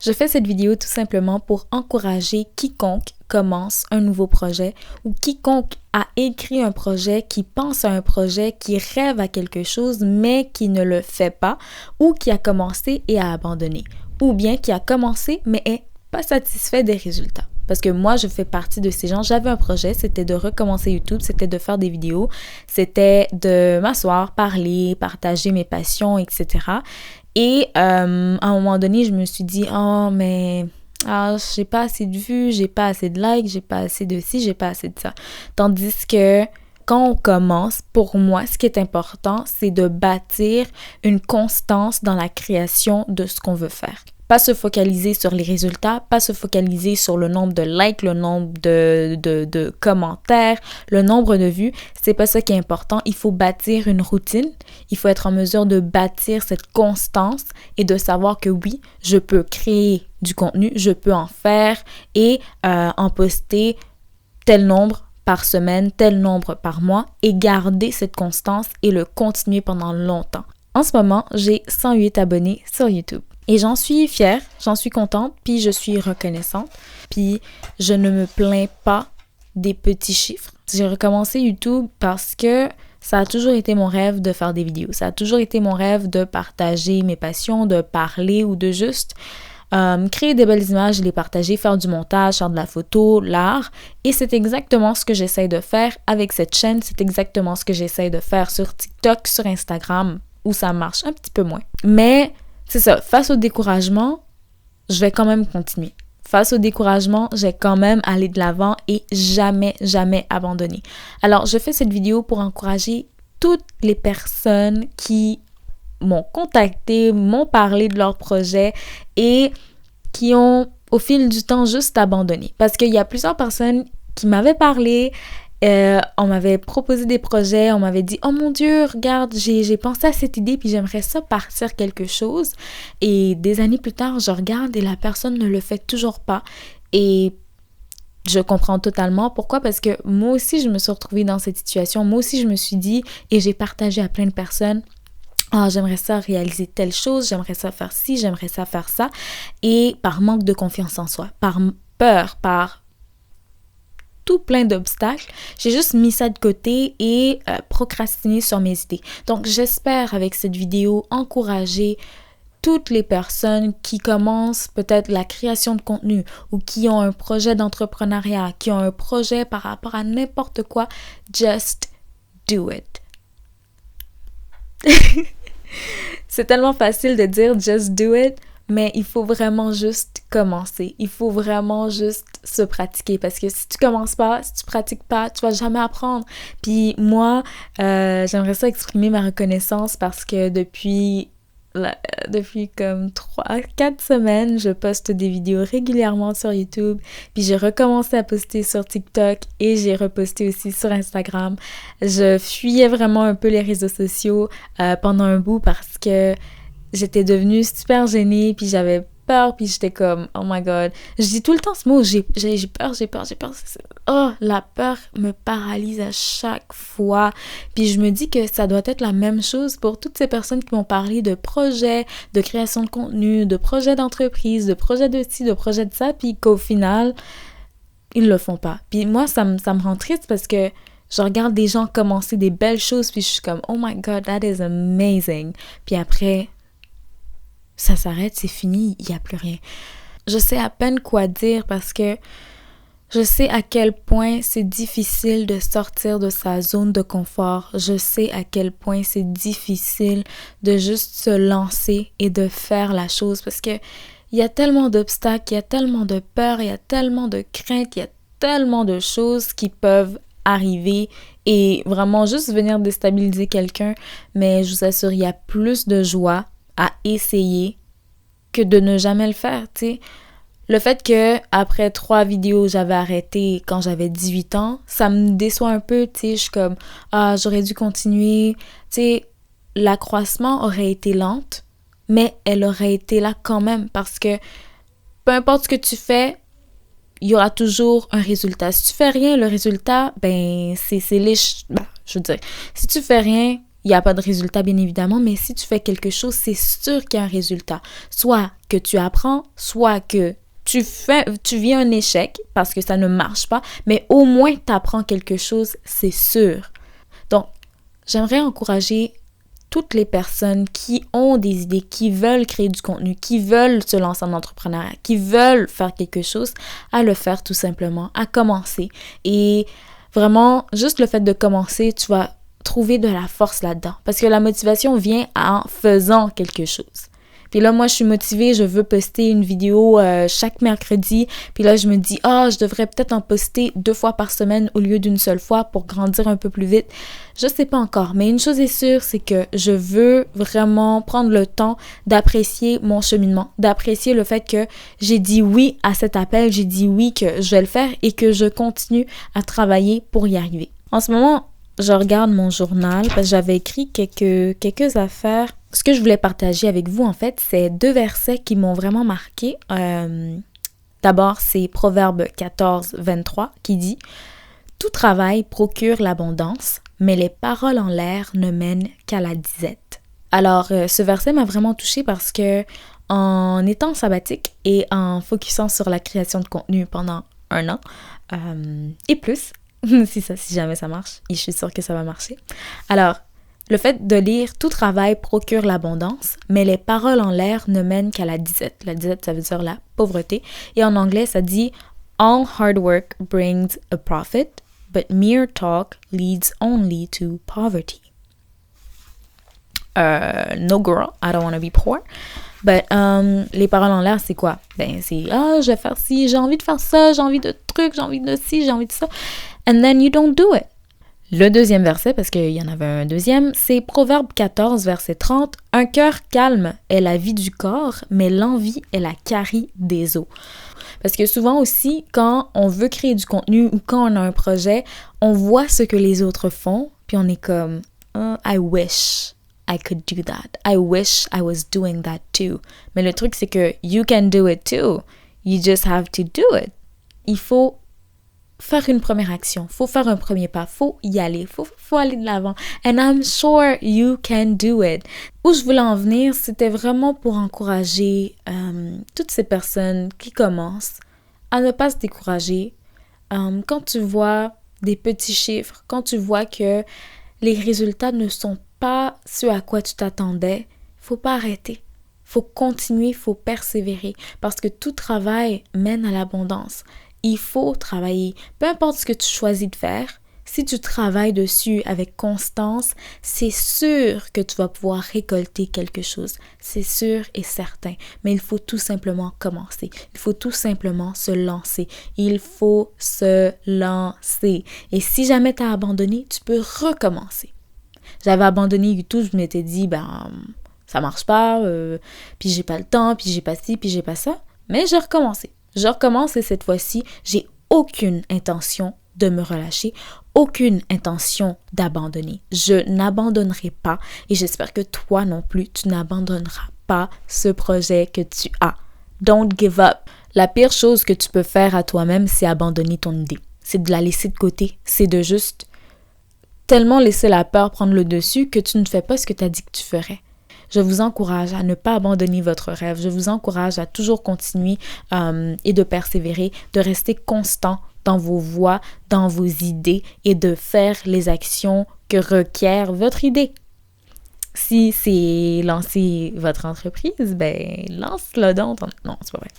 Je fais cette vidéo tout simplement pour encourager quiconque commence un nouveau projet ou quiconque a écrit un projet, qui pense à un projet, qui rêve à quelque chose mais qui ne le fait pas ou qui a commencé et a abandonné ou bien qui a commencé mais est pas satisfait des résultats. Parce que moi, je fais partie de ces gens. J'avais un projet, c'était de recommencer YouTube, c'était de faire des vidéos, c'était de m'asseoir, parler, partager mes passions, etc. Et à un moment donné, je me suis dit, oh, mais j'ai pas assez de vues, j'ai pas assez de likes, j'ai pas assez de ci, j'ai pas assez de ça. Tandis que quand on commence, pour moi, ce qui est important, c'est de bâtir une constance dans la création de ce qu'on veut faire. Pas se focaliser sur les résultats, pas se focaliser sur le nombre de likes, le nombre de commentaires, le nombre de vues. C'est pas ça qui est important. Il faut bâtir une routine. Il faut être en mesure de bâtir cette constance et de savoir que oui, je peux créer du contenu, je peux en faire et en poster tel nombre par semaine, tel nombre par mois et garder cette constance et le continuer pendant longtemps. En ce moment, j'ai 108 abonnés sur YouTube. Et j'en suis fière, j'en suis contente, puis je suis reconnaissante. Puis je ne me plains pas des petits chiffres. J'ai recommencé YouTube parce que ça a toujours été mon rêve de faire des vidéos. Ça a toujours été mon rêve de partager mes passions, de parler ou de juste créer des belles images, les partager, faire du montage, faire de la photo, l'art. Et c'est exactement ce que j'essaie de faire avec cette chaîne. C'est exactement ce que j'essaie de faire sur TikTok, sur Instagram, où ça marche un petit peu moins. Mais c'est ça, face au découragement, je vais quand même continuer. Face au découragement, je vais quand même aller de l'avant et jamais abandonner. Alors, je fais cette vidéo pour encourager toutes les personnes qui m'ont contacté, m'ont parlé de leur projet et qui ont, au fil du temps, juste abandonné. Parce qu'il y a plusieurs personnes qui m'avaient parlé, on m'avait proposé des projets, on m'avait dit « Oh mon Dieu, regarde, j'ai pensé à cette idée puis j'aimerais ça partir quelque chose. » Et des années plus tard, je regarde et la personne ne le fait toujours pas. Et je comprends totalement. Pourquoi? Parce que moi aussi, je me suis retrouvée dans cette situation. Moi aussi, je me suis dit et j'ai partagé à plein de personnes « Ah, j'aimerais ça réaliser telle chose, j'aimerais ça faire ci, j'aimerais ça faire ça. » Et par manque de confiance en soi, par peur, par tout plein d'obstacles, j'ai juste mis ça de côté et procrastiné sur mes idées. Donc, j'espère avec cette vidéo encourager toutes les personnes qui commencent peut-être la création de contenu ou qui ont un projet d'entrepreneuriat, qui ont un projet par rapport à n'importe quoi. Just do it. C'est tellement facile de dire just do it, mais il faut vraiment juste commencer. Il faut vraiment juste se pratiquer parce que si tu commences pas, si tu pratiques pas, tu vas jamais apprendre. Puis moi, j'aimerais ça exprimer ma reconnaissance parce que depuis comme 3-4 semaines, je poste des vidéos régulièrement sur YouTube. Puis j'ai recommencé à poster sur TikTok et j'ai reposté aussi sur Instagram. Je fuyais vraiment un peu les réseaux sociaux pendant un bout parce que j'étais devenue super gênée, puis j'avais peur, puis j'étais comme, oh my god. Je dis tout le temps ce mot, j'ai peur. Oh, la peur me paralyse à chaque fois. Puis je me dis que ça doit être la même chose pour toutes ces personnes qui m'ont parlé de projets, de création de contenu, de projets d'entreprise, de projets de ci, de projets de ça, puis qu'au final, ils le font pas. Puis moi, ça me rend triste parce que je regarde des gens commencer des belles choses, puis je suis comme, oh my god, that is amazing. Puis après, ça s'arrête, c'est fini, il n'y a plus rien. Je sais à peine quoi dire parce que je sais à quel point c'est difficile de sortir de sa zone de confort. Je sais à quel point c'est difficile de juste se lancer et de faire la chose parce que il y a tellement d'obstacles, il y a tellement de peurs, il y a tellement de craintes, il y a tellement de choses qui peuvent arriver et vraiment juste venir déstabiliser quelqu'un. Mais je vous assure, il y a plus de joie à essayer que de ne jamais le faire, tu sais. Le fait que après 3 vidéos, j'avais arrêté quand j'avais 18 ans, ça me déçoit un peu, tu sais. Je suis comme, j'aurais dû continuer. Tu sais, l'accroissement aurait été lente, mais elle aurait été là quand même parce que peu importe ce que tu fais, il y aura toujours un résultat. Si tu fais rien, le résultat, ben, c'est je veux dire, si tu fais rien, il n'y a pas de résultat, bien évidemment, mais si tu fais quelque chose, c'est sûr qu'il y a un résultat. Soit que tu apprends, soit que tu vis un échec parce que ça ne marche pas, mais au moins tu apprends quelque chose, c'est sûr. Donc, j'aimerais encourager toutes les personnes qui ont des idées, qui veulent créer du contenu, qui veulent se lancer en entrepreneuriat, qui veulent faire quelque chose, à le faire tout simplement, à commencer. Et vraiment, juste le fait de commencer, tu vas trouver de la force là-dedans. Parce que la motivation vient en faisant quelque chose. Puis là, moi, je suis motivée, je veux poster une vidéo chaque mercredi. Puis là, je me dis, je devrais peut-être en poster 2 fois par semaine au lieu d'une seule fois pour grandir un peu plus vite. Je sais pas encore, mais une chose est sûre, c'est que je veux vraiment prendre le temps d'apprécier mon cheminement, d'apprécier le fait que j'ai dit oui à cet appel, j'ai dit oui que je vais le faire et que je continue à travailler pour y arriver. En ce moment, je regarde mon journal parce que j'avais écrit quelques affaires. Ce que je voulais partager avec vous, en fait, c'est 2 versets qui m'ont vraiment marqué. D'abord, c'est Proverbe 14, 23 qui dit « Tout travail procure l'abondance, mais les paroles en l'air ne mènent qu'à la disette. » Alors, ce verset m'a vraiment touchée parce que en étant sabbatique et en focusant sur la création de contenu pendant 1 an et plus, si jamais ça marche, et je suis sûre que ça va marcher. Alors, le fait de lire « Tout travail procure l'abondance, mais les paroles en l'air ne mènent qu'à la disette. » La disette, ça veut dire la pauvreté. Et en anglais, ça dit « All hard work brings a profit, but mere talk leads only to poverty. » No girl, I don't want to be poor. But, les paroles en l'air, c'est quoi? Ben, c'est « je vais faire ci, j'ai envie de faire ça, j'ai envie de trucs, j'ai envie de ci, j'ai envie de ça. » And then you don't do it. Le deuxième verset, parce qu'il y en avait un deuxième, c'est Proverbe 14, verset 30. « Un cœur calme est la vie du corps, mais l'envie est la carie des os. » Parce que souvent aussi, quand on veut créer du contenu ou quand on a un projet, on voit ce que les autres font, puis on est comme « I wish I could do that. I wish I was doing that too. » Mais le truc, c'est que you can do it too. You just have to do it. Il faut faire une première action, faut faire un premier pas, faut y aller, faut aller de l'avant. And I'm sure you can do it. Où je voulais en venir, c'était vraiment pour encourager toutes ces personnes qui commencent à ne pas se décourager. Quand tu vois des petits chiffres, quand tu vois que les résultats ne sont pas ceux à quoi tu t'attendais, faut pas arrêter. Faut continuer, faut persévérer parce que tout travail mène à l'abondance. Il faut travailler. Peu importe ce que tu choisis de faire, si tu travailles dessus avec constance, c'est sûr que tu vas pouvoir récolter quelque chose. C'est sûr et certain. Mais il faut tout simplement commencer. Il faut tout simplement se lancer. Il faut se lancer. Et si jamais tu as abandonné, tu peux recommencer. J'avais abandonné YouTube, je m'étais dit, ça marche pas, puis j'ai pas le temps, puis j'ai pas ci, puis j'ai pas ça. Mais j'ai recommencé. Je recommence et cette fois-ci, j'ai aucune intention de me relâcher, aucune intention d'abandonner. Je n'abandonnerai pas et j'espère que toi non plus, tu n'abandonneras pas ce projet que tu as. Don't give up. La pire chose que tu peux faire à toi-même, c'est abandonner ton idée. C'est de la laisser de côté. C'est de juste tellement laisser la peur prendre le dessus que tu ne fais pas ce que tu as dit que tu ferais. Je vous encourage à ne pas abandonner votre rêve. Je vous encourage à toujours continuer et de persévérer, de rester constant dans vos voies, dans vos idées et de faire les actions que requiert votre idée. Si c'est lancer votre entreprise, lance-le donc. Non, c'est pas vrai.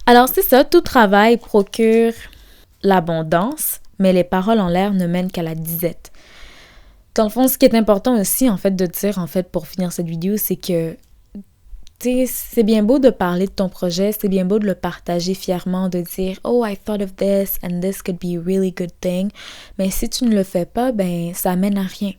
Alors, c'est ça, tout travail procure l'abondance, mais les paroles en l'air ne mènent qu'à la disette. Dans le fond, ce qui est important aussi, en fait, de dire, pour finir cette vidéo, c'est que, c'est bien beau de parler de ton projet, c'est bien beau de le partager fièrement, de dire « Oh, I thought of this and this could be a really good thing », mais si tu ne le fais pas, ça mène à rien.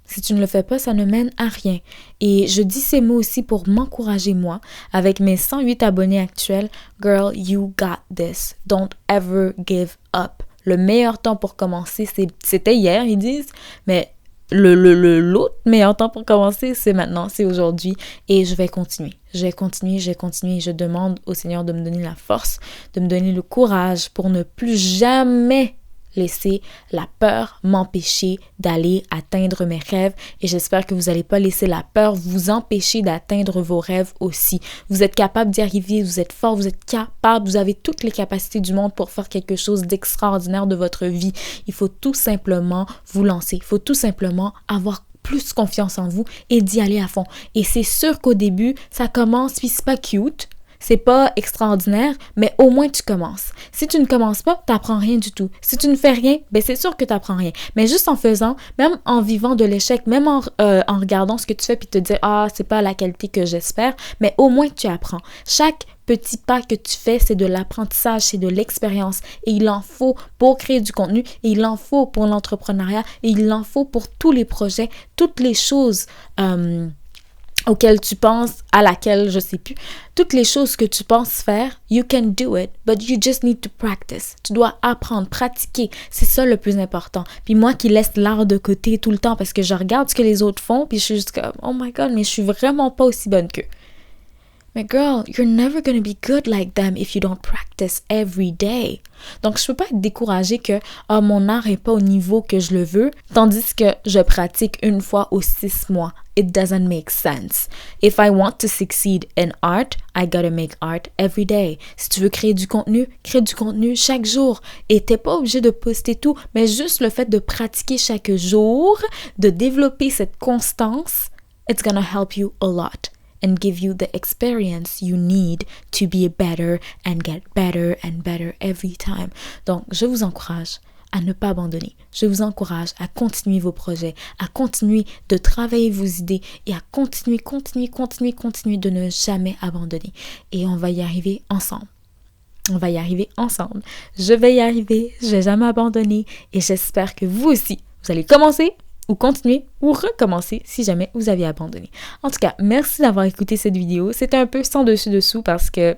Si tu ne le fais pas, ça ne mène à rien. Et je dis ces mots aussi pour m'encourager, moi, avec mes 108 abonnés actuels. « Girl, you got this. Don't ever give up. » Le meilleur temps pour commencer, c'était hier, ils disent, mais l'autre meilleur temps pour commencer, c'est maintenant, c'est aujourd'hui. Et je vais continuer. Je demande au Seigneur de me donner la force, de me donner le courage pour ne plus jamais laisser la peur m'empêcher d'aller atteindre mes rêves et j'espère que vous n'allez pas laisser la peur vous empêcher d'atteindre vos rêves aussi. Vous êtes capable d'y arriver, vous êtes fort, vous êtes capable, vous avez toutes les capacités du monde pour faire quelque chose d'extraordinaire de votre vie. Il faut tout simplement vous lancer, il faut tout simplement avoir plus confiance en vous et d'y aller à fond. Et c'est sûr qu'au début, ça commence puis c'est pas cute. C'est pas extraordinaire, mais au moins tu commences. Si tu ne commences pas, tu n'apprends rien du tout. Si tu ne fais rien, ben c'est sûr que tu n'apprends rien. Mais juste en faisant, même en vivant de l'échec, même en regardant ce que tu fais puis te dire « Ah, c'est pas la qualité que j'espère », mais au moins tu apprends. Chaque petit pas que tu fais, c'est de l'apprentissage, c'est de l'expérience. Et il en faut pour créer du contenu, et il en faut pour l'entrepreneuriat, et il en faut pour tous les projets, toutes les choses auxquelles tu penses, à laquelle je sais plus, toutes les choses que tu penses faire, you can do it, but you just need to practice. Tu dois apprendre, pratiquer, c'est ça le plus important. Puis moi qui laisse l'art de côté tout le temps parce que je regarde ce que les autres font, puis je suis juste comme, oh my god, mais je suis vraiment pas aussi bonne qu'eux. Mais girl, you're never gonna be good like them if you don't practice every day. Donc, je peux pas être découragée que mon art est pas au niveau que je le veux, tandis que je pratique une fois aux 6 mois. It doesn't make sense. If I want to succeed in art, I gotta make art every day. Si tu veux créer du contenu chaque jour. Et t'es pas obligé de poster tout, mais juste le fait de pratiquer chaque jour, de développer cette constance, it's gonna help you a lot. And give you the experience you need to be better and get better and better every time. Donc, je vous encourage à ne pas abandonner. Je vous encourage à continuer vos projets, à continuer de travailler vos idées et à continuer de ne jamais abandonner. Et on va y arriver ensemble. On va y arriver ensemble. Je vais y arriver, je vais jamais abandonner et j'espère que vous aussi, vous allez commencer ou continuer ou recommencer si jamais vous aviez abandonné. En tout cas, merci d'avoir écouté cette vidéo. C'était un peu sans dessus-dessous parce que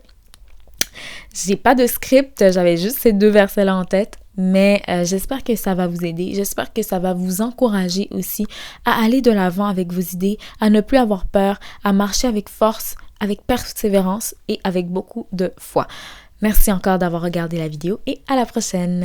j'ai pas de script, j'avais juste ces 2 versets-là en tête, mais j'espère que ça va vous aider. J'espère que ça va vous encourager aussi à aller de l'avant avec vos idées, à ne plus avoir peur, à marcher avec force, avec persévérance et avec beaucoup de foi. Merci encore d'avoir regardé la vidéo et à la prochaine!